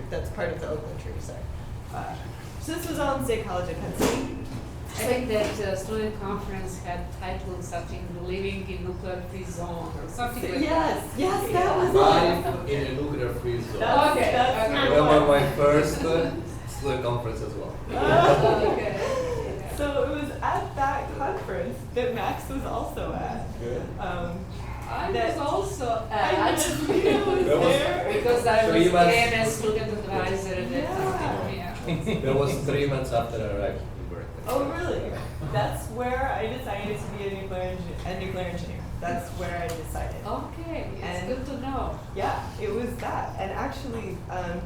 that's part of the Oakland tree, sorry. So this was all in State College of Pennsylvania. I think that student conference had titled something, "Living in Nuclear Free Zone" or something like that. Yes, that was Life in a nuclear free zone. Okay, That's okay. Well, my first student conference as well. Okay. So it was at that conference that Max was also at. I That- was also I at, was That was- there. because I was 3 months. AMS student advisor at that time, yeah. That was 3 months after I arrived in Berkeley. Oh, really? That's where I decided to be a nuclear engineer. That's where I decided. Okay, it's And- good to know. Yeah, it was that. And actually,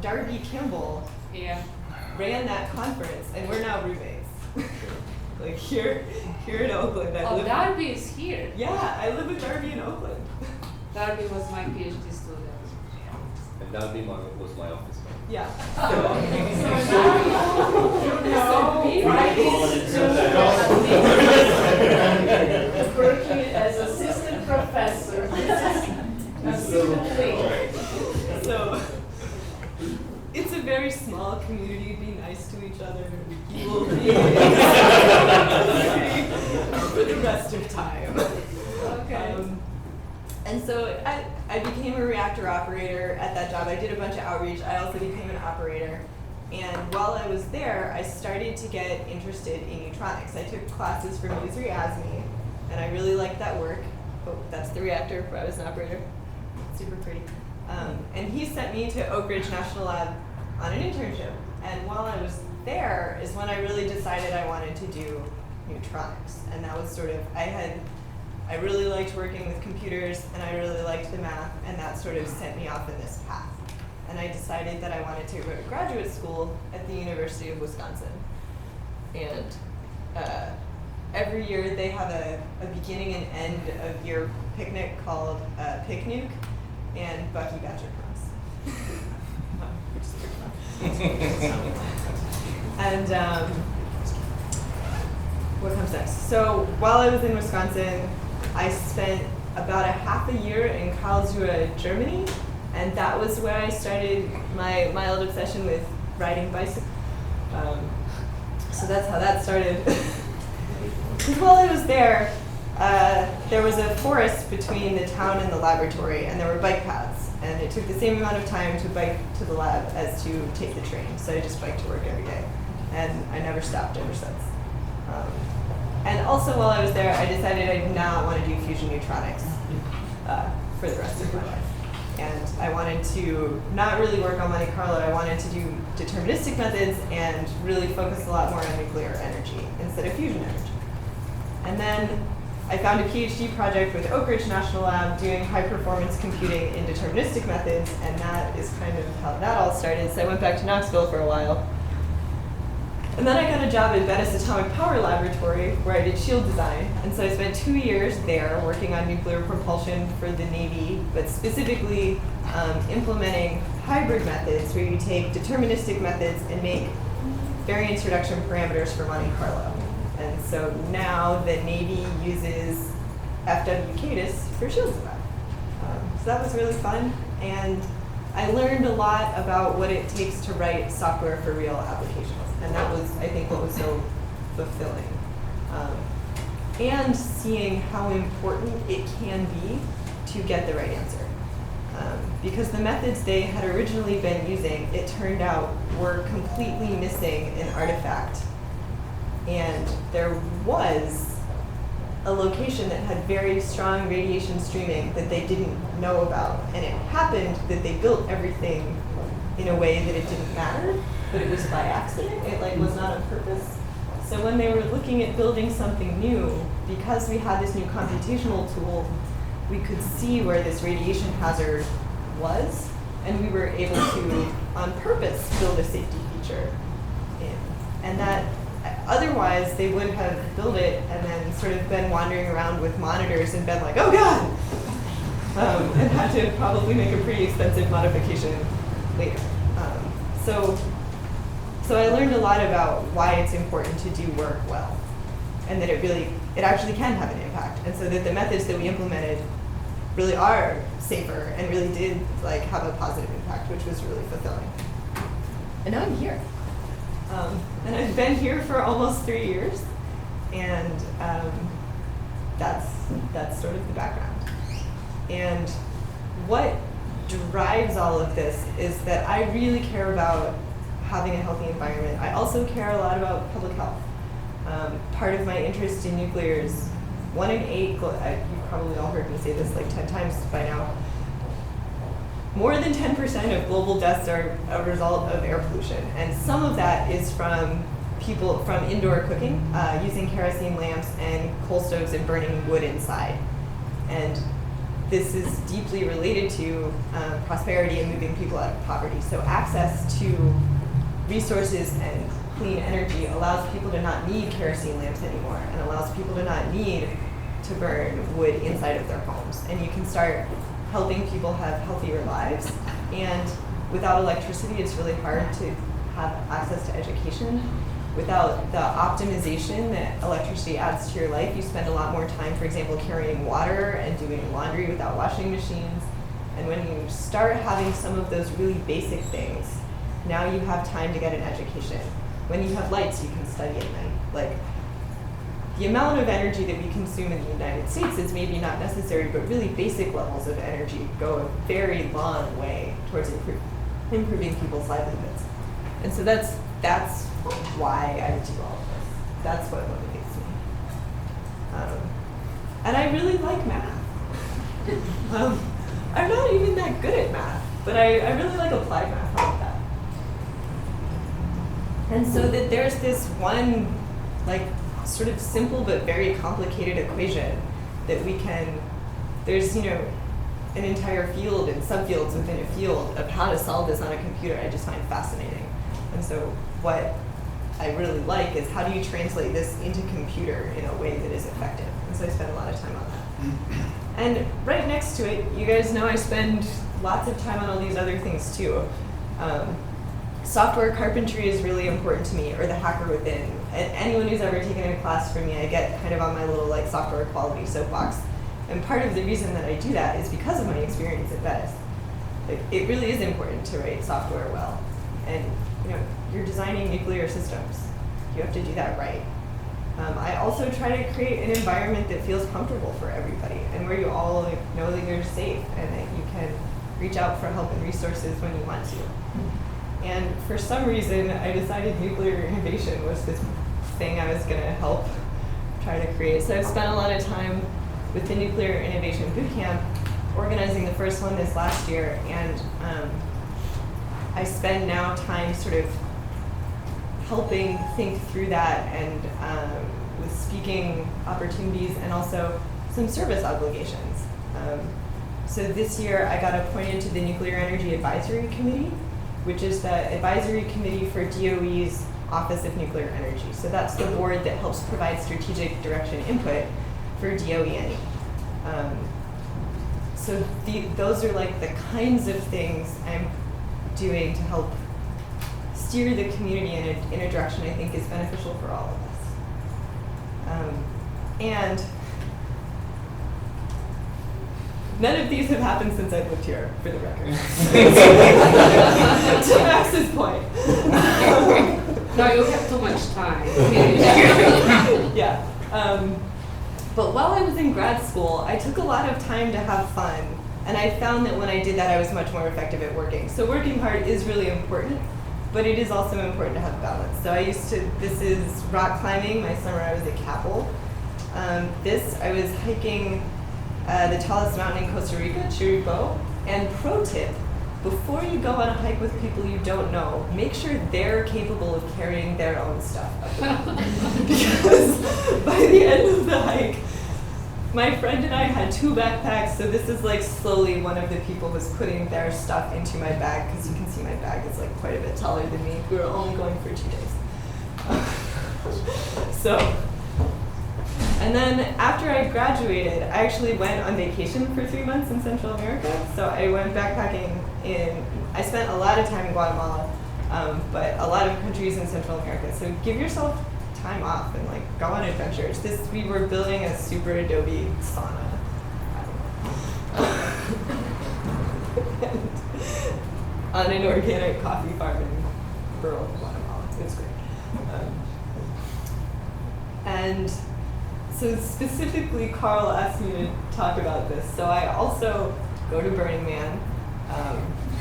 Darby Kimball Yeah. ran that conference, and we're now roommates. Like here in Oakland. I Oh, live. Darby is here. Yeah, I live with Darby in Oakland. Darby was my PhD student. And that was my office mate. Yeah. Working as assistant professor. So it's a very small community. Be nice to each other. You will be for the rest of time. Okay. And so I became a reactor operator at that job. I did a bunch of outreach. I also became an operator. And while I was there, I started to get interested in neutronics. I took classes from Yusri Azmi, and I really liked that work. Oh, that's the reactor where I was an operator. Super pretty. And he sent me to Oak Ridge National Lab on an internship. And while I was there is when I really decided I wanted to do neutronics. And that was sort of, I really liked working with computers, and I really liked the math, and that sort of sent me off in this path. And I decided that I wanted to go to graduate school at the University of Wisconsin. And every year they have a beginning and end of year picnic called Picnic, and Bucky Badger comes. Which is pretty fun. And what comes next? So while I was in Wisconsin, I spent about a half a year in Karlsruhe, Germany, and that was where I started my mild obsession with riding bicycles. So that's how that started. Because while I was there was a forest between the town and the laboratory, and there were bike paths, and it took the same amount of time to bike to the lab as to take the train, so I just biked to work every day, and I never stopped ever since. And also while I was there, I decided I did not want to do fusion neutronics for the rest of my life. And I wanted to not really work on Monte Carlo, I wanted to do deterministic methods and really focus a lot more on nuclear energy instead of fusion energy. And then I found a PhD project with Oak Ridge National Lab doing high performance computing in deterministic methods, and that is kind of how that all started. So I went back to Knoxville for a while. And then I got a job at Bettis Atomic Power Laboratory where I did shield design. And so I spent 2 years there working on nuclear propulsion for the Navy, but specifically implementing hybrid methods where you take deterministic methods and make variance reduction parameters for Monte Carlo. And so now the Navy uses FW CADIS for shield design. So that was really fun. And I learned a lot about what it takes to write software for real applications. And that was, I think, what was so fulfilling. And seeing how important it can be to get the right answer. Because the methods they had originally been using, it turned out, were completely missing an artifact. And there was a location that had very strong radiation streaming that they didn't know about. And it happened that they built everything in a way that it didn't matter, but it was by accident. It was not on purpose. So when they were looking at building something new, because we had this new computational tool, we could see where this radiation hazard was, and we were able to, on purpose, build a safety feature in. And that, otherwise, they would have built it and then sort of been wandering around with monitors and been like, oh God! And had to probably make a pretty expensive modification later. So I learned a lot about why it's important to do work well, and that it actually can have an impact, and so that the methods that we implemented really are safer and really did have a positive impact, which was really fulfilling. And now I'm here. And I've been here for almost 3 years, and that's sort of the background. And what drives all of this is that I really care about having a healthy environment. I also care a lot about public health. Part of my interest in nuclear is 1 in 8, you've probably all heard me say this like 10 times by now, more than 10% of global deaths are a result of air pollution. And some of that is from indoor cooking, using kerosene lamps and coal stoves and burning wood inside. And this is deeply related to prosperity and moving people out of poverty. So access to resources and clean energy allows people to not need kerosene lamps anymore, and allows people to not need to burn wood inside of their homes. And you can start helping people have healthier lives. And without electricity, it's really hard to have access to education. Without the optimization that electricity adds to your life, you spend a lot more time, for example, carrying water and doing laundry without washing machines. And when you start having some of those really basic things, now you have time to get an education. When you have lights, you can study at night. Like, the amount of energy that we consume in the United States is maybe not necessary, but really basic levels of energy go a very long way towards improving people's livelihoods. And so that's why I do all of this. That's what motivates me. And I really like math. I'm not even that good at math, but I really like applied math. I like that. And so that there's this one, like, sort of simple but very complicated equation that there's, an entire field and subfields within a field of how to solve this on a computer I just find fascinating. And so what I really like is, how do you translate this into computer in a way that is effective? And so I spend a lot of time on that. And right next to it, you guys know I spend lots of time on all these other things too. Software carpentry is really important to me, or the hacker within. And anyone who's ever taken a class from me, I get kind of on my little software quality soapbox. And part of the reason that I do that is because of my experience at Venice. It really is important to write software well. And you're designing nuclear systems. You have to do that right. I also try to create an environment that feels comfortable for everybody, and where you all know that you're safe and that you can reach out for help and resources when you want to. And for some reason, I decided nuclear innovation was this thing I was going to help try to create. So I've spent a lot of time with the Nuclear Innovation Bootcamp, organizing the first one this last year, and I spend now time sort of helping think through that, and with speaking opportunities and also some service obligations. So this year I got appointed to the Nuclear Energy Advisory Committee, which is the advisory committee for DOE's Office of Nuclear Energy. So that's the board that helps provide strategic direction input for DOE. So those are like the kinds of things I'm doing to help steer the community in a direction I think is beneficial for all of us. And none of these have happened since I've lived here, for the record. To Max's point. No, you have too much time. Yeah. But while I was in grad school, I took a lot of time to have fun. And I found that when I did that, I was much more effective at working. So working hard is really important, but it is also important to have balance. So this is rock climbing. My summer I was at Capel. I was hiking the tallest mountain in Costa Rica, Slaybaugh. And pro tip, before you go on a hike with people you don't know, make sure they're capable of carrying their own stuff up the mountain. Because by the end of the hike, my friend and I had 2 backpacks, so this is slowly one of the people was putting their stuff into my bag, because you can see my bag is quite a bit taller than me. We were only going for 2 days. And then after I graduated, I actually went on vacation for 3 months in Central America. So I went backpacking I spent a lot of time in Guatemala, but a lot of countries in Central America. So give yourself time off and go on adventures. We were building a super adobe sauna. And on an organic coffee farm in rural Guatemala. It was great. And so specifically, Carl asked me to talk about this. So I also go to Burning Man.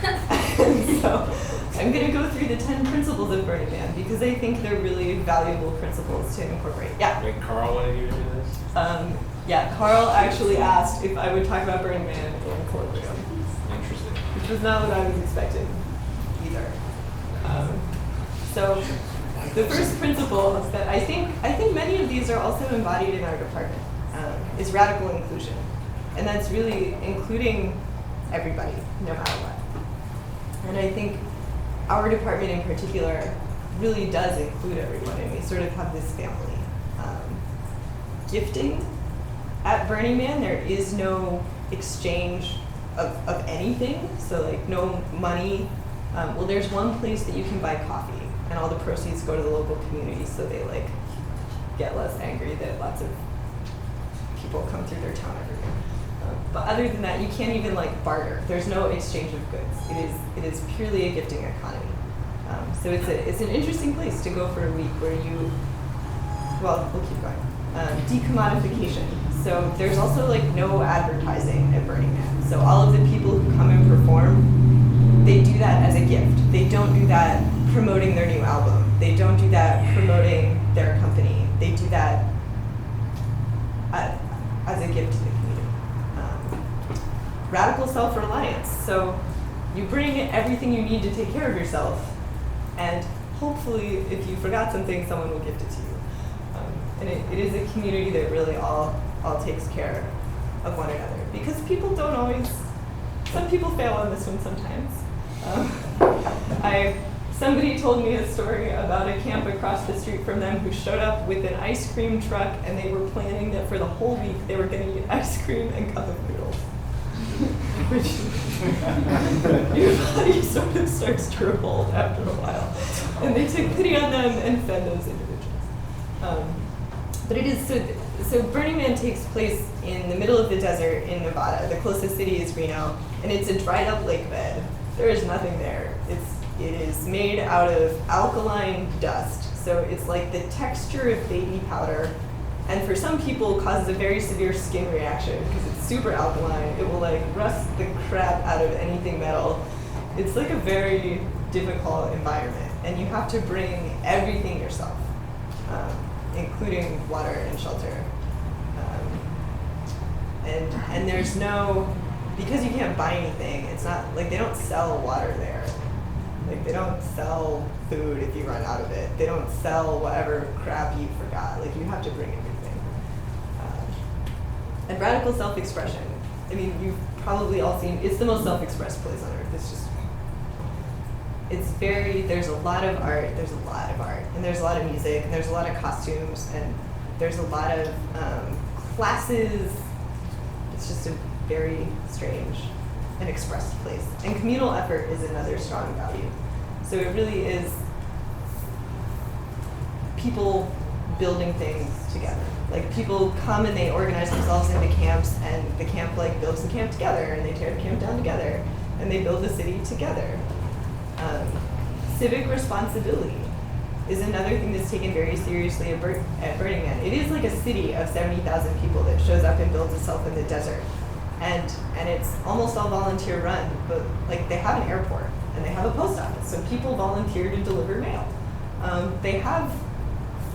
And so I'm going to go through the 10 principles of Burning Man because I think they're really valuable principles to incorporate. Yeah? Wait, Carl wanted you to do this? Yeah, Carl actually asked if I would talk about Burning Man in colloquium, Interesting. which was not what I was expecting either. So the first principle is that I think many of these are also embodied in our department, is radical inclusion. And that's really including everybody, no matter what. And I think our department in particular really does include everyone, and we sort of have this family. Gifting at Burning Man, there is no exchange of anything, so like no money. Well, there's one place that you can buy coffee, and all the proceeds go to the local community, so they like get less angry that lots of people come through their town every year. But other than that, you can't even like barter. There's no exchange of goods. It is purely a gifting economy. So it's an interesting place to go for a week where you, well, we'll keep going. Decommodification. So there's also like no advertising at Burning Man. So all of the people who come and perform, they do that as a gift. They don't do that promoting their new album. They don't do that promoting their company. They do that as a gift to the community. Radical self-reliance. So you bring everything you need to take care of yourself, and hopefully if you forgot something, someone will gift it to you. And it is a community that really all takes care of one another, because people don't always, some people fail on this one sometimes. Somebody told me a story about a camp across the street from them who showed up with an ice cream truck, and they were planning that for the whole week they were going to eat ice cream and cup of noodles. Which your body sort of starts to revolt after a while. And they took pity on them and fed those individuals. But it is, so Burning Man takes place in the middle of the desert in Nevada. The closest city is Reno, and it's a dried up lake bed. There is nothing there. It is made out of alkaline dust. So it's like the texture of baby powder. And for some people, causes a very severe skin reaction because it's super alkaline. It will like rust the crap out of anything metal. It's like a very difficult environment, and you have to bring everything yourself, including water and shelter. And there's no, because you can't buy anything, it's not, like they don't sell water there. Like they don't sell food if you run out of it. They don't sell whatever crap you forgot. Like you have to bring everything. And radical self-expression. I mean, you've probably all seen, it's the most self-expressed place on earth. It's very, there's a lot of art, and there's a lot of music, and there's a lot of costumes, and there's a lot of classes. It's just a very strange and expressed place. And communal effort is another strong value. So it really is people building things together. Like people come and they organize themselves into camps, and the camp like builds the camp together, and they tear the camp down together, and they build the city together. Civic responsibility is another thing that's taken very seriously at Burning Man. It is like a city of 70,000 people that shows up and builds itself in the desert. And it's almost all volunteer run, but like they have an airport and they have a post office, so people volunteer to deliver mail. They have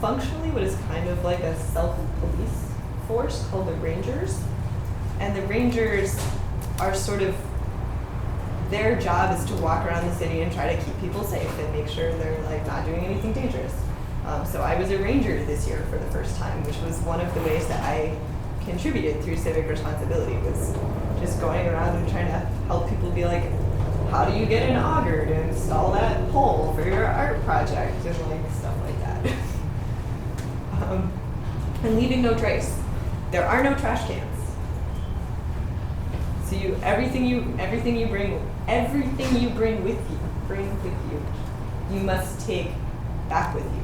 functionally what is kind of like a self-police force called the Rangers. And the Rangers are sort of, their job is to walk around the city and try to keep people safe and make sure they're like not doing anything dangerous. So I was a ranger this year for the first time, which was one of the ways that I contributed through civic responsibility, was just going around and trying to help people be like, how do you get an auger to install that pole for your art project, and like stuff like that. And leaving no trace. There are no trash cans. So everything you bring with you, you must take back with you.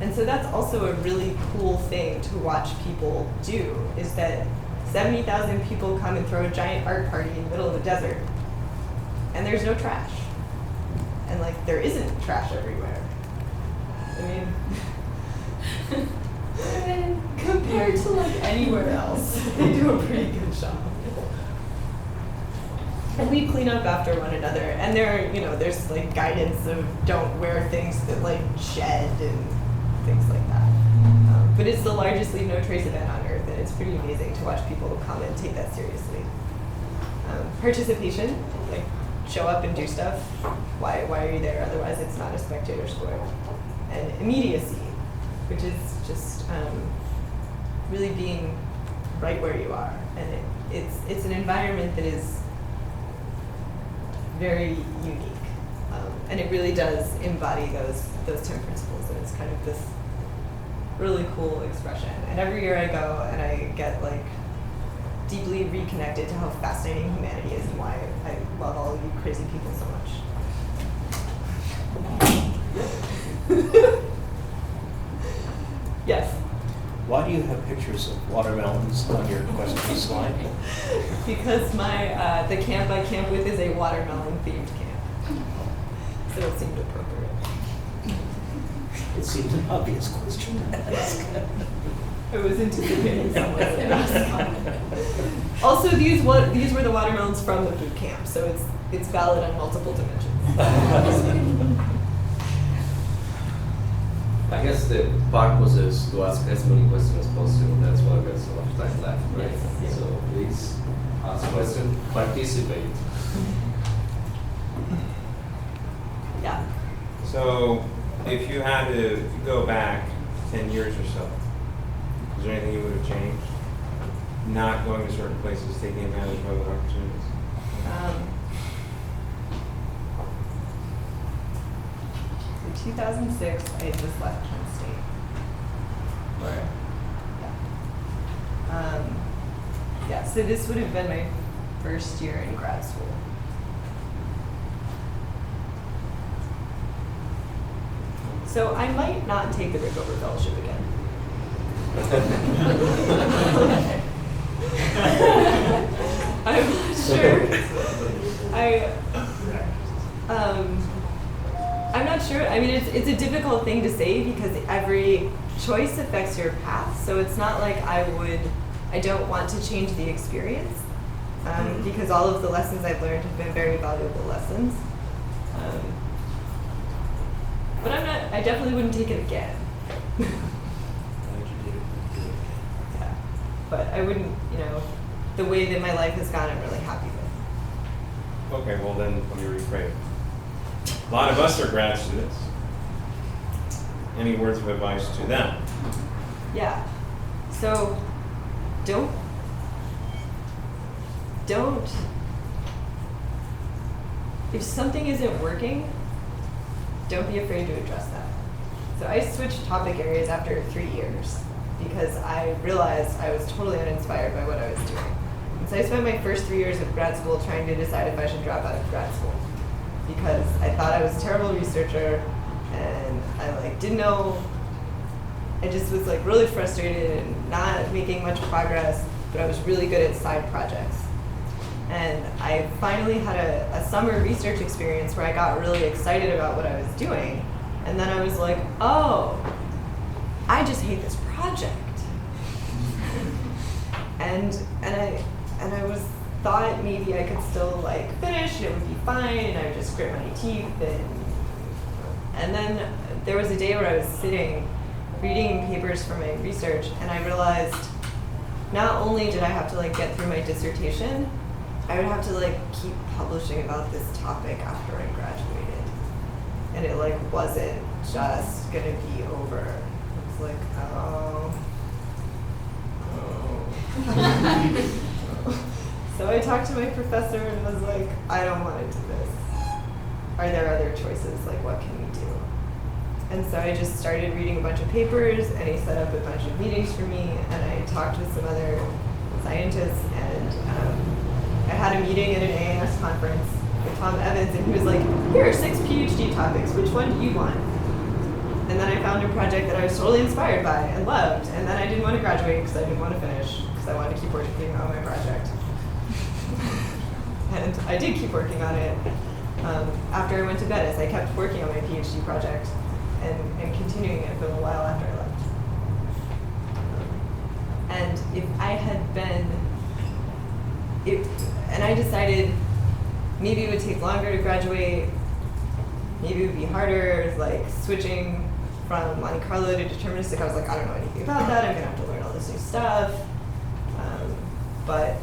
And so that's also a really cool thing to watch people do, is that 70,000 people come and throw a giant art party in the middle of the desert, and there's no trash. and like there isn't trash everywhere. I mean, compared to like anywhere else, they do a pretty good job. And we clean up after one another, and there's like guidance of don't wear things that like shed and things like that. But it's the largest leave no trace event on Earth, and it's pretty amazing to watch people come and take that seriously. Participation, like show up and do stuff. Why are you there? Otherwise, it's not a spectator sport. And immediacy, which is just really being right where you are, and it's an environment that is very unique, and it really does embody those 10 principles, and it's kind of this really cool expression. And every year I go and I get like deeply reconnected to how fascinating humanity is and why I love all of you crazy people so much. Yes. Why do you have pictures of watermelons on your question slide? Because the camp I camp with is a watermelon themed camp, so it seemed appropriate. It seems an obvious question to ask. I was anticipating someone to ask. Also, these were the watermelons from the boot camp, so it's valid on multiple dimensions. I guess the purpose is to ask as many questions as possible. That's why we have so much time left, right? Yes. So please ask questions, participate. Yeah. So, if you had to go back 10 years or so, is there anything you would have changed? Not going to certain places, taking advantage of other opportunities? In 2006, I had just left Kent State. Yeah, so this would have been my first year in grad school. So I might not take the Rickover Fellowship again. I'm not sure. I'm not sure. I mean, it's a difficult thing to say because every choice affects your path. So it's not like I don't want to change the experience because all of the lessons I've learned have been very valuable lessons. But I definitely wouldn't take it again. Yeah. But I wouldn't, the way that my life has gone, I'm really happy with. Okay, well then, let me rephrase. A lot of us are grad students. Any words of advice to them? Yeah. So, don't, if something isn't working, don't be afraid to address that. So I switched topic areas after 3 years because I realized I was totally uninspired by what I was doing. And so I spent my first 3 years of grad school trying to decide if I should drop out of grad school because I thought I was a terrible researcher and I didn't know. I just was really frustrated and not making much progress, but I was really good at side projects. And I finally had a summer research experience where I got really excited about what I was doing. And then I was like, oh, I just hate this project. and I thought maybe I could still finish and it would be fine and I would just grit my teeth. And then there was a day where I was sitting reading papers for my research and I realized not only did I have to get through my dissertation, I would have to keep publishing about this topic after I graduated. And it wasn't just gonna be over. It was oh. So I talked to my professor and was like, I don't want to do this. Are there other choices? What can we do? And so I just started reading a bunch of papers and he set up a bunch of meetings for me and I talked with some other scientists and I had a meeting at an AAS conference with Tom Evans and he was like, here are 6 PhD topics, which one do you want? And then I found a project that I was totally inspired by and loved, and then I didn't want to graduate because I didn't want to finish, because I wanted to keep working on my project. And I did keep working on it, after I went to Bettis. I kept working on my PhD project and continuing it for a while after I left. And if I had been, and I decided maybe it would take longer to graduate, maybe it would be harder, like switching from Monte Carlo to deterministic. I was like, I don't know anything about that. I'm gonna have to learn all this new stuff. But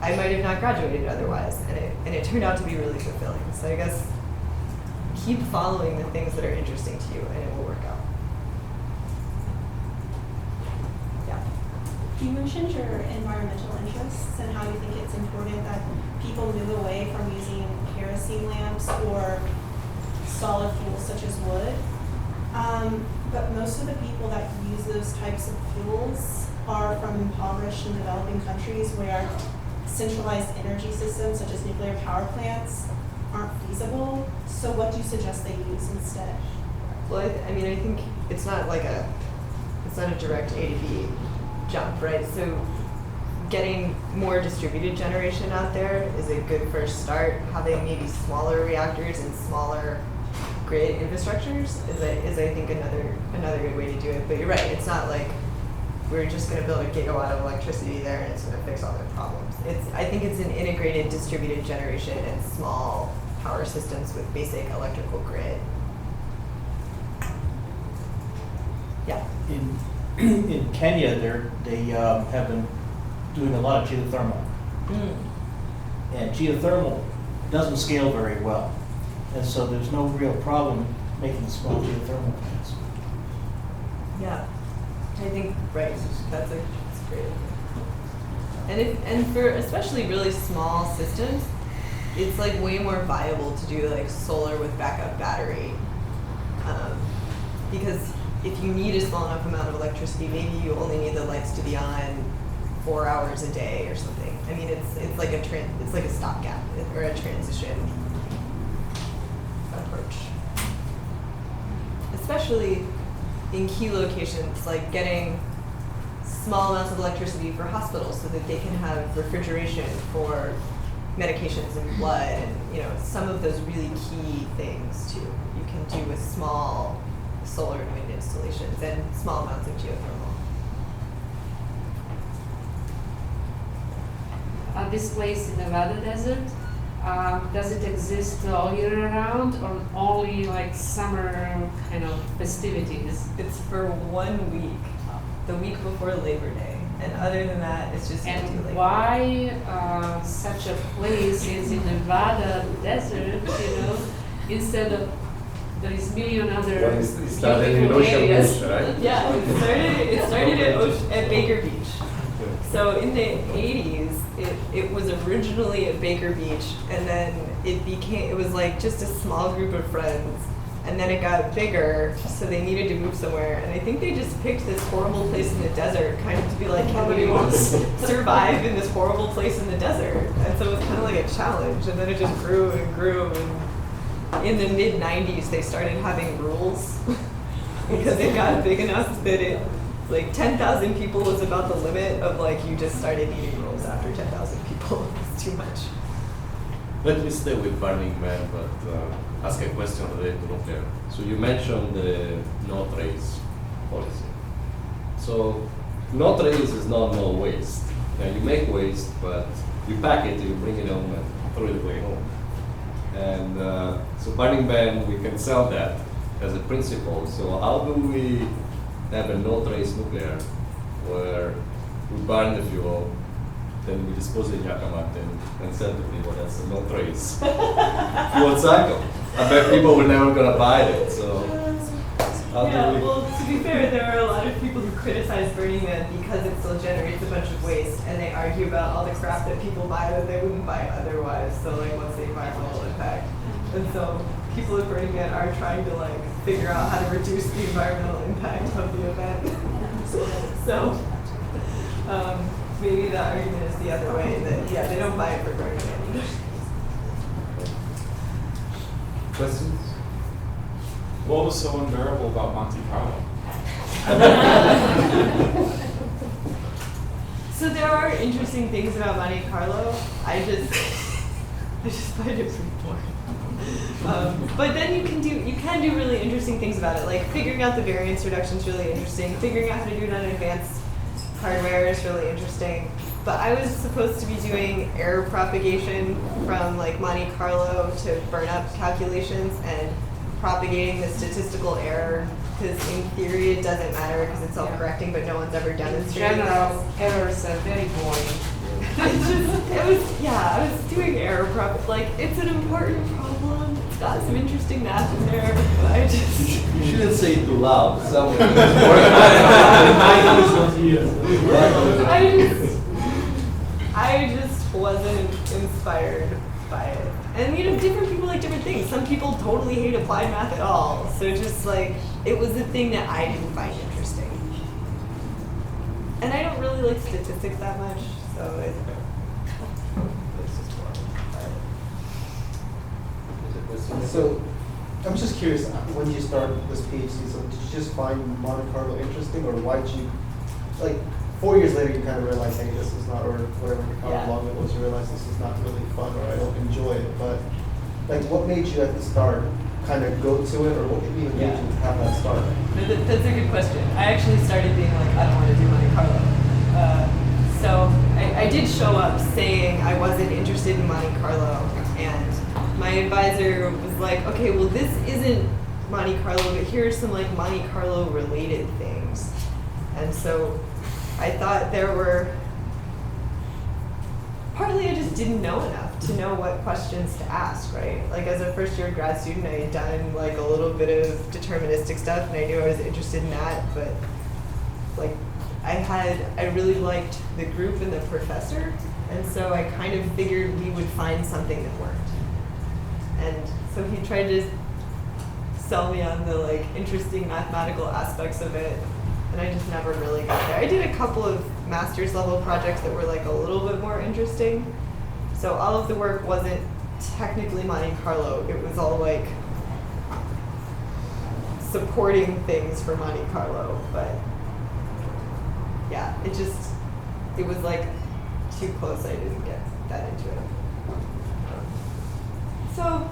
I might have not graduated otherwise, and it turned out to be really fulfilling. So I guess keep following the things that are interesting to you, and it will work out. Yeah. You mentioned your environmental interests and how you think it's important that people move away from using kerosene lamps or solid fuels such as wood. But most of the people that use those types of fuels are from impoverished and developing countries where centralized energy systems such as nuclear power plants aren't feasible. So what do you suggest they use instead? Well, I mean, I think it's not a direct A to B jump, right? So getting more distributed generation out there is a good first start. Having maybe smaller reactors and smaller grid infrastructures is I think another good way to do it. But you're right, it's not like we're just going to build a gigawatt of electricity there and it's going to fix all their problems. I think it's an integrated distributed generation and small power systems with basic electrical grid. Yeah. In Kenya, they have been doing a lot of geothermal. And geothermal doesn't scale very well. And so there's no real problem making small geothermal plants. Yeah, I think, right, that's great. And for especially really small systems, it's like way more viable to do like solar with backup battery. Because if you need a small enough amount of electricity, maybe you only need the lights to be on 4 hours a day or something. I mean, it's like a stopgap or a transition approach. Especially in key locations, like getting small amounts of electricity for hospitals so that they can have refrigeration for medications and blood, and some of those really key things too. You can do with small solar and wind installations and small amounts of geothermal. This place in Nevada desert, does it exist all year round or only like summer kind of festivities? It's for 1 week, the week before Labor Day, and other than that, it's just empty And Labor why such a place is in Nevada desert, instead of these million other Well, it started in beautiful Ocean areas? Beach, right? Yeah, it started at Baker Beach. So in the 80s, it was originally at Baker Beach, and then it was like just a small group of friends, and then it got bigger, so they needed to move somewhere, and I think they just picked this horrible place in the desert, kind of to be like, can we survive in this horrible place in the desert? And so it was kind of like a challenge, and then it just grew and grew, and in the mid-90s, they started having rules, because it got big enough that like 10,000 people was about the limit of like you just started needing rules after 10,000 people. It's too much. Let me stay with Burning Man, but ask a question related to nuclear. So you mentioned the no trace policy. So no trace is not no waste. Now you make waste, but you pack it, you bring it home and throw it away home. And so Burning Man, we can sell that as a principle. So how do we have a no trace nuclear where we burn the fuel, then we dispose it in Yakima and sell to people? That's a no trace fuel cycle. I bet people were never gonna buy it. So how do we? Well, to be fair, there are a lot of people who criticize Burning Man because it still generates a bunch of waste, and they argue about all the crap that people buy that they wouldn't buy otherwise. So like, what's the environmental impact? And so people at Burning Man are trying to like figure out how to reduce the environmental impact of the event. So maybe the argument is the other way, that they don't buy it for Burning Man either. Questions? What was so unbearable about Monte Carlo? So there are interesting things about Monte Carlo. I just find it pretty boring. But then you can do really interesting things about it. Like figuring out the variance reduction is really interesting. Figuring out how to do it on advanced hardware is really interesting. But I was supposed to be doing error propagation from like Monte Carlo to burn up calculations and propagating the statistical error, because in theory it doesn't matter because it's self-correcting, but no one's ever In demonstrated general, errors are very boring. I was doing error prop, like, it's an important problem, it's got some interesting math in there, but I just. You shouldn't say it too loud. Someone I just wasn't inspired by it. And different people like different things. Some people totally hate applied math at all. So just like, it was a thing that I didn't find interesting. And I don't really like statistics that much, so it's just boring. So, I'm just curious, when you started this PhD, so did you just find Monte Carlo interesting, or why did you, like, 4 years later you kind of realize, hey, this is not, or whatever, however long it was, you realize this is not really fun, or I don't enjoy it, but, like, what made you at the start kind of go to it, or what even made you have that start? No, that's a good question. I actually started being like, I don't want to do Monte Carlo. So I did show up saying I wasn't interested in Monte Carlo, and my advisor was like, okay, well this isn't Monte Carlo, but here are some like Monte Carlo related things. And so I thought there were, partly I just didn't know enough to know what questions to ask, right? Like as a first year grad student, I had done like a little bit of deterministic stuff and I knew I was interested in that, but like I really liked the group and the professor, and so I kind of figured we would find something that worked. And so he tried to sell me on the like interesting mathematical aspects of it, and I just never really got there. I did a couple of master's level projects that were like a little bit more interesting. So all of the work wasn't technically Monte Carlo. It was all like supporting things for Monte Carlo, but yeah, it was like too close. I didn't get that into it. So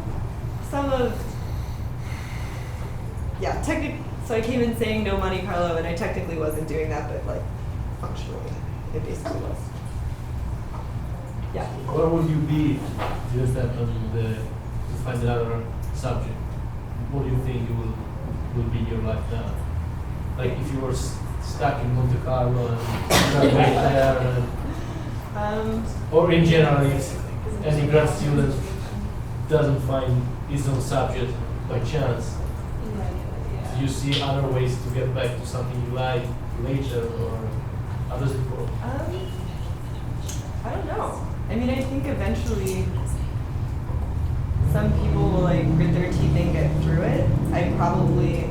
so I came in saying no Monte Carlo, and I technically wasn't doing that, but like functionally, it basically was. Yeah. Where would you be if you step on to find another subject? What do you think you will be your life now? Like if you were stuck in Monte Carlo and graduate there, or in general, if any grad student doesn't find his own subject by chance, do you see other ways to get back to something you like later, or how does it work? I don't know. I mean, I think eventually some people will like grit their teeth and get through it. I probably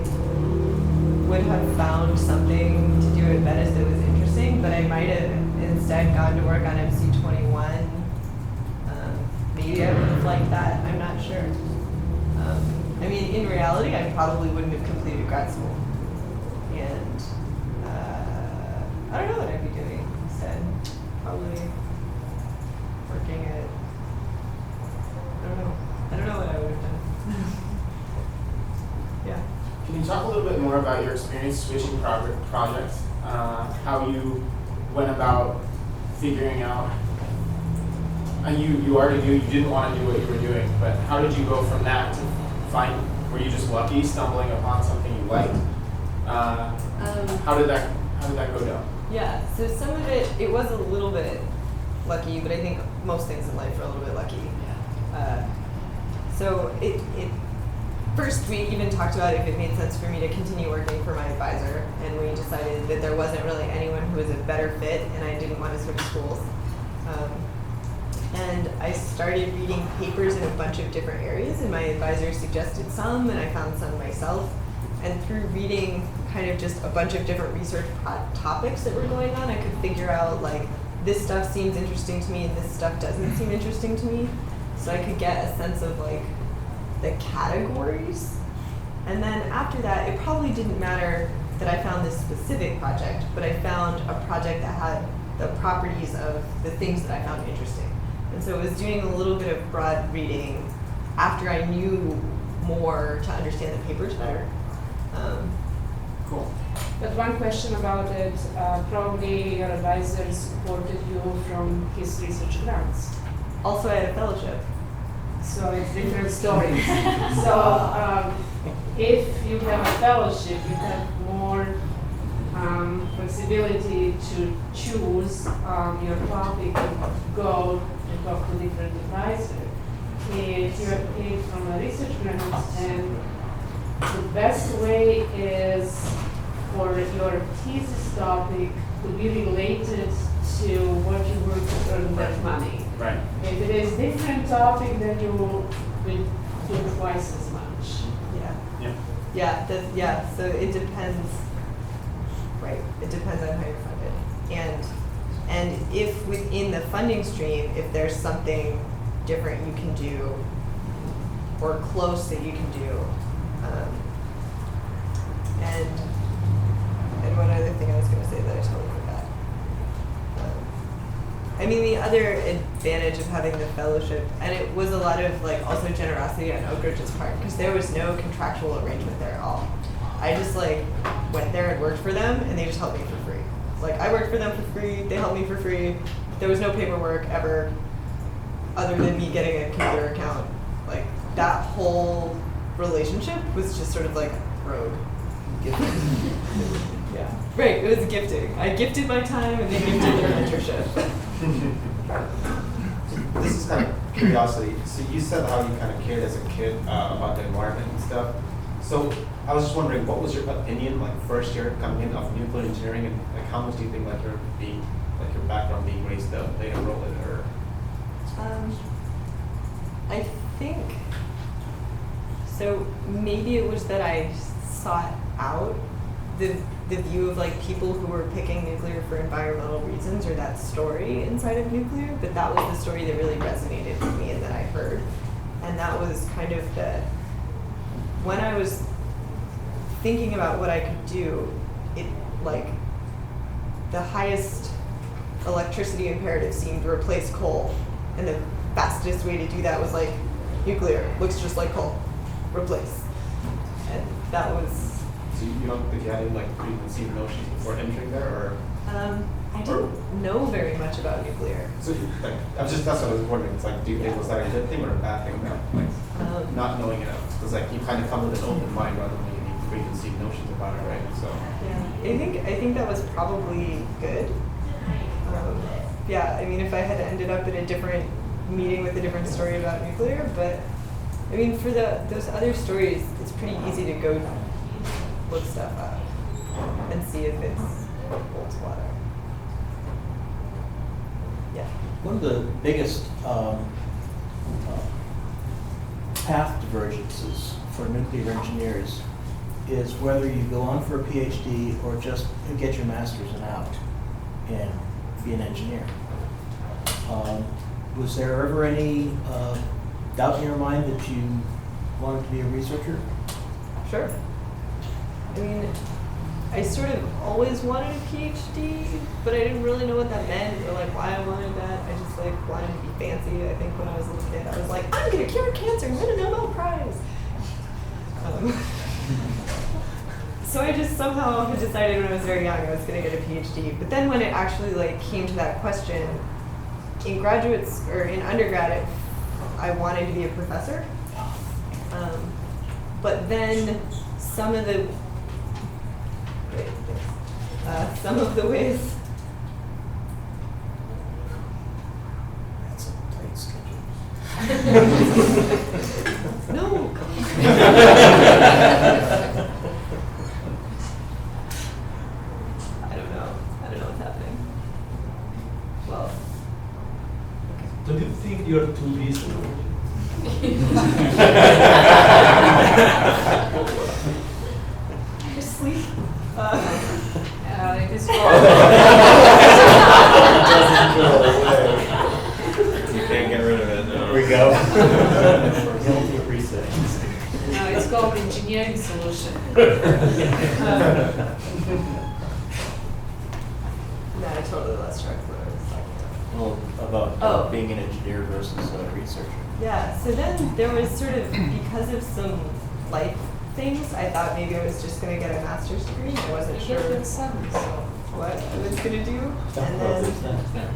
would have found something to do at Venice that was interesting, but I might have instead gone to work on MC21. Maybe I would have liked that. I'm not sure. I mean, in reality, I probably wouldn't have completed grad school. And I don't know what I'd be doing instead. Probably working at, I don't know what I would have done. Yeah. Can you talk a little bit more about your experience switching projects? How you went about figuring out, and you already knew you didn't want to do what you were doing, but how did you go from that to find, were you just lucky stumbling upon something you liked? How did that go down? Yeah, so some of it was a little bit lucky, but I think most things in life are a little bit lucky. So first we even talked about if it made sense for me to continue working for my advisor, and we decided that there wasn't really anyone who was a better fit, and I didn't want to switch schools. And I started reading papers in a bunch of different areas, and my advisor suggested some, and I found some myself. And through reading kind of just a bunch of different research topics that were going on, I could figure out like, this stuff seems interesting to me and this stuff doesn't seem interesting to me. So I could get a sense of like the categories. And then after that, it probably didn't matter that I found this specific project, but I found a project that had the properties of the things that I found interesting. And so it was doing a little bit of broad reading after I knew more to understand the papers better. Cool. But one question about it, probably your advisor supported you from his research grants. Also, I had a fellowship. So it's different stories. So if you have a fellowship, you have more flexibility to choose your topic and go and talk to different advisors. If you are paid from a research grant, then the best way is for your thesis topic to be related to what you work to earn that money. Right. If it is different topic, then you will do twice as much. Yeah. Yeah. Yeah, so it depends, right, it depends on how you're funded. And if within the funding stream, if there's something different you can do, or close that you can do, and one other thing I was gonna say that I totally forgot. I mean, the other advantage of having the fellowship, and it was a lot of like also generosity on Oak Ridge's part, because there was no contractual arrangement there at all. I just like went there and worked for them, and they just helped me for free. Like I worked for them for free, they helped me for free. There was no paperwork ever, other than me getting a computer account. Like that whole relationship was just sort of like rogue. Yeah, right. It was gifting. I gifted my time, and they gifted their mentorship. This is kind of curiosity. So you said how you kind of cared as a kid about the environment and stuff. So I was just wondering, what was your opinion, like first year coming in of nuclear engineering, and like how much do you think like your background being raised up played a role in it, or? I think so. Maybe it was that I sought out the view of like people who were picking nuclear for environmental reasons, or that story inside of nuclear, but that was the story that really resonated with me and that I heard. And that was kind of when I was thinking about what I could do, it like the highest electricity imperative seemed to replace coal, and the fastest way to do that was like nuclear, looks just like coal, replace. And that was. So you don't think you had any like preconceived notions before entering there, or? I didn't know very much about nuclear. So like, that's what I was wondering. It's like, do you think was that a good thing or a bad thing? Like not knowing enough, because like you kind of come with an open mind rather than any preconceived notions about it, right? So. Yeah, I think that was probably good. Yeah, I mean, if I had ended up in a different meeting with a different story about nuclear, but I mean, for those other stories, it's pretty easy to go look stuff up and see if it's holds water. Yeah. One of the biggest path divergences for nuclear engineers is whether you go on for a PhD or just get your master's and out and be an engineer. Was there ever any doubt in your mind that you wanted to be a researcher? Sure. I mean, I sort of always wanted a PhD, but I didn't really know what that meant or like why I wanted that. I just like wanted to be fancy. I think when I was a little kid, I was like, I'm gonna cure cancer and win a Nobel Prize. So I just somehow had decided when I was very young I was gonna get a PhD. But then when it actually like came to that question, in graduates or in undergrad, I wanted to be a professor. But then some of the ways. That's a tight schedule. No. I don't know what's happening. Well. Don't you think you're too busy? Just sleep. It is You can't get rid of it, no. There we go. Guilty of reset. No, it's called engineering solution. No, I totally lost track of what I was talking about. Well, about Oh. being an engineer versus a researcher. Yeah, so then there was sort of, because of some life things, I thought maybe I was just going to get a master's degree. I wasn't sure what I was going to do. And then,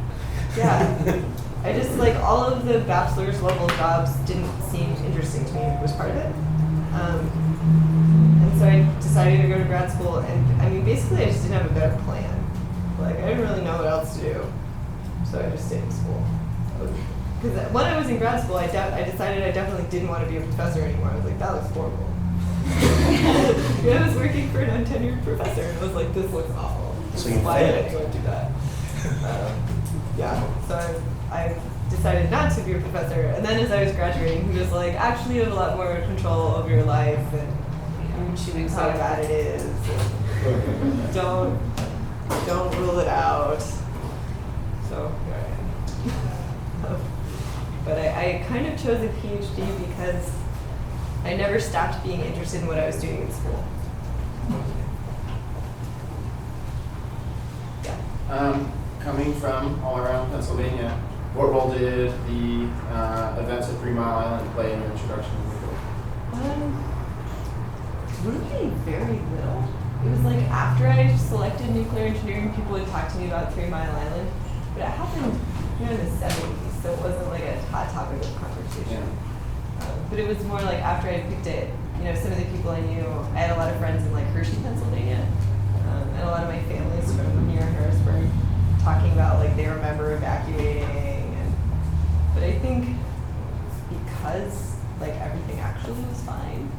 yeah, I just like all of the bachelor's level jobs didn't seem interesting to me, was part of it. And so I decided to go to grad school, and I mean, basically I just didn't have a better plan. Like, I didn't really know what else to do, so I just stayed in school. Because when I was in grad school, I decided I definitely didn't want to be a professor anymore. I was like, that looks horrible. I was working for an untenured professor, and I was like, this looks awful. So you Why did failed. anyone do that? Yeah, so I decided not to be a professor. And then as I was graduating, he was like, actually, you have a lot more control over your life, and how bad it is. And don't rule it out. So here I am. But I kind of chose a PhD because I never stopped being interested in what I was doing in school. Yeah. Coming from all around Pennsylvania, what role did the events at 3 Mile Island play in your introduction to the field? Really very little. It was like after I selected nuclear engineering, people would talk to me about 3 Mile Island, but it happened in the 70s, so it wasn't like a hot topic of conversation. But it was more like after I picked it, some of the people I knew, I had a lot of friends in like Hershey, Pennsylvania, and a lot of my family's from near Harrisburg, talking about like they remember evacuating, but I think because like everything actually was fine,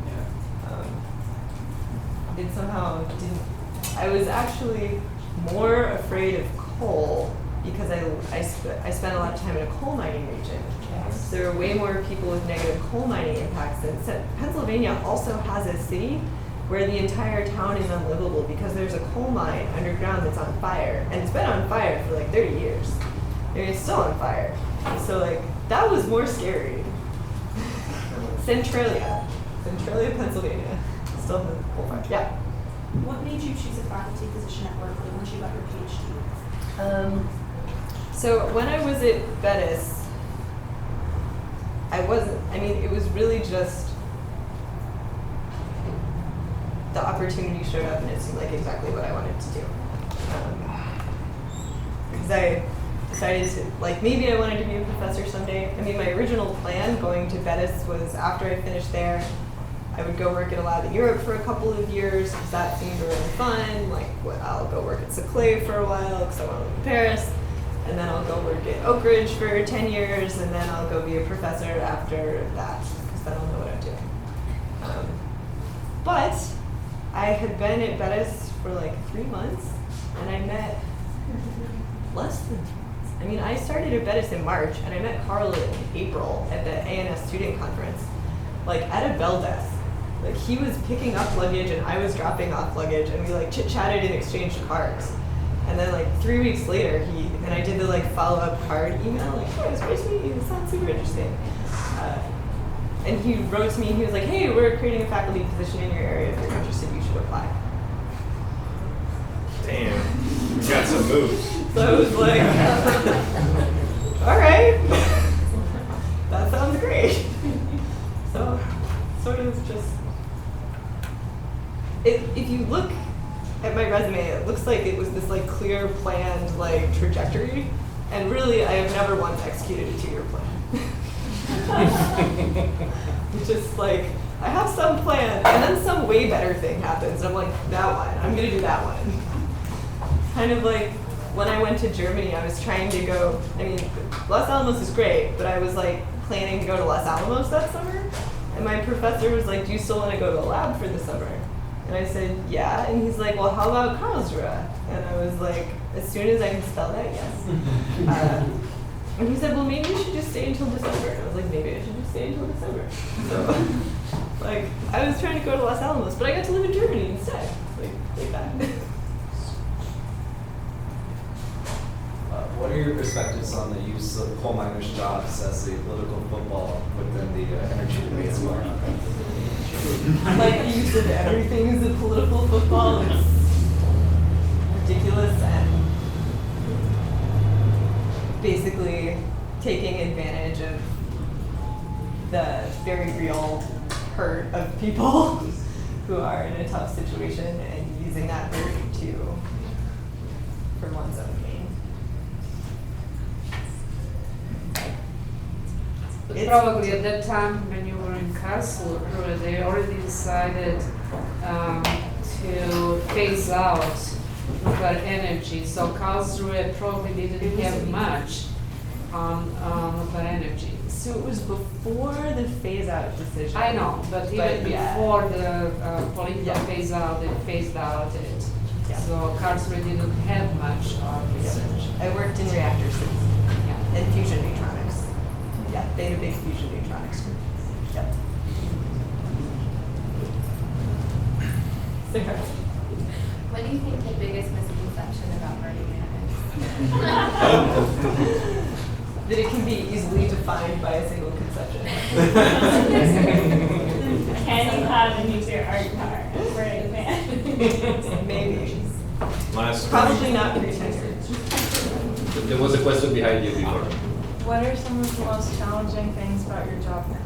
it somehow didn't. I was actually more afraid of coal because I spent a lot of time in a coal mining region. Yes. So there are way more people with negative coal mining impacts. And Pennsylvania also has a city where the entire town is unlivable because there's a coal mine underground that's on fire. And it's been on fire for like 30 years. And it's still on fire. So like, that was more scary. Centralia, Pennsylvania. Still has coal fire. Yeah. What made you choose a faculty position at Berkeley once you got your PhD? So when I was at Bettis, it was really just the opportunity showed up and it seemed like exactly what I wanted to do. Because I decided to, maybe I wanted to be a professor someday. I mean, my original plan going to Bettis was after I finished there, I would go work in a lab in Europe for a couple of years because that seemed really fun. I'll go work at Slaybaugh for a while because I want to live in Paris. And then I'll go work at Oak Ridge for 10 years, and then I'll go be a professor after that, because then I'll know what I'm doing. But I had been at Bettis for 3 months, and I met less than 3 months. I mean, I started at Bettis in March, and I met Carl in April at the ANS student conference, at a bell desk. He was picking up luggage, and I was dropping off luggage, and we chit-chatted and exchanged cards. And then 3 weeks later, and I did the follow-up card email, hey, it was great to meet you, it sounds super interesting. And he wrote to me, he was like, hey, we're creating a faculty position in your area, if you're interested, you should apply. Damn, we got some moves. So I was like, all right, that sounds great. So sort of just, if you look at my resume, it looks like it was this clear planned trajectory, and really I have never once executed a 2-year plan. It's just I have some plan, and then some way better thing happens, and I'm like, that one, I'm gonna do that one. Kind of when I went to Germany, I was trying to go, Los Alamos is great, but I was planning to go to Los Alamos that summer, and my professor was like, do you still want to go to a lab for the summer? And I said, yeah. And he's like, well, how about Karlsruhe? And I was like, as soon as I can spell that, yes. And he said, well, maybe you should just stay until December. And I was like, maybe I should just stay until December. So, I was trying to go to Los Alamos, but I got to live in Germany instead. Like that. What are your perspectives on the use of coal miners' jobs as a political football within the energy debate as well? The use of everything as a political football is ridiculous and basically taking advantage of the very real hurt of people who are in a tough situation and using that hurt for one's own gain. But It's- probably at that time when you were in Karlsruhe, they already decided to phase out nuclear energy. So Karlsruhe probably didn't have much on nuclear energy. So it was before the phase out decision. I know, but even yeah. before the political Yeah. phase out, they phased out it. Yeah. So Karlsruhe didn't have much research. I worked in reactor systems Yeah. and fusion neutronics. Yeah, they had a big fusion neutronics group. Yep. Sarah. What do you think the biggest misconception about Burning Man is? That it can be easily defined by a single conception. Can you have a nuclear art car Burning Man? Maybe. Last Probably not pre-tenure. But there was a question behind you before. What are some of the most challenging things about your job now?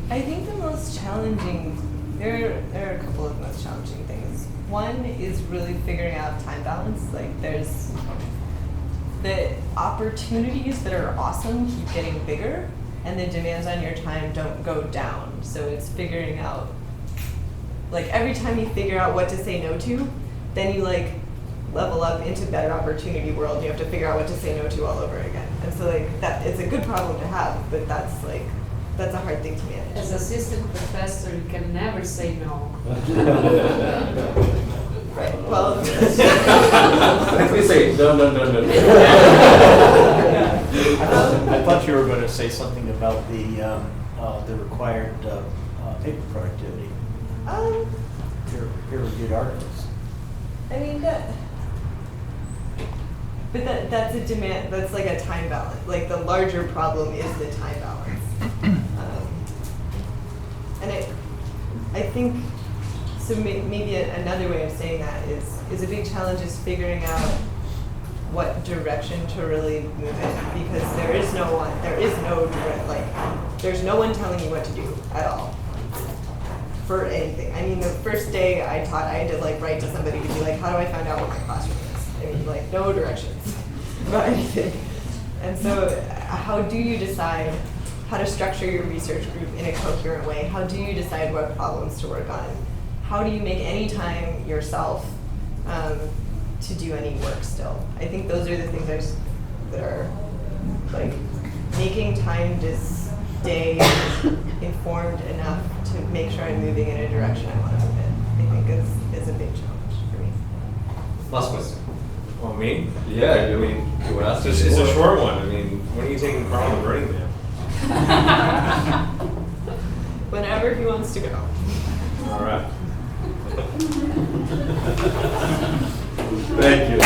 I think the most challenging, there are a couple of most challenging things. One is really figuring out time balance. Like there's the opportunities that are awesome keep getting bigger and the demands on your time don't go down. So it's figuring out, like every time you figure out what to say no to, then you like level up into better opportunity world. You have to figure out what to say no to all over again. And so like that, it's a good problem to have, but that's a hard thing to manage. As assistant professor, you can never say no. Right, well. Let me say, no. I thought you were going to say something about the required paper productivity, peer-reviewed articles. I mean, that's a demand, that's like a time balance. Like the larger problem is the time balance. And I think, so maybe another way of saying that is a big challenge is figuring out what direction to really move in, because there's no one telling you what to do at all for anything. I mean, the first day I taught, I had to like write to somebody to be like, how do I find out what my classroom is? I mean, like no directions about anything. And so how do you decide how to structure your research group in a coherent way? How do you decide what problems to work on? How do you make any time yourself to do any work still? I think those are the things that are like making time to stay informed enough to make sure I'm moving in a direction I want to move in. I think is a big challenge for me. Last question. Oh, me? Yeah, you mean you were asking. It's a short one. I mean, when are you taking Carl to Burning Man? Whenever he wants to go. All right. Thank you.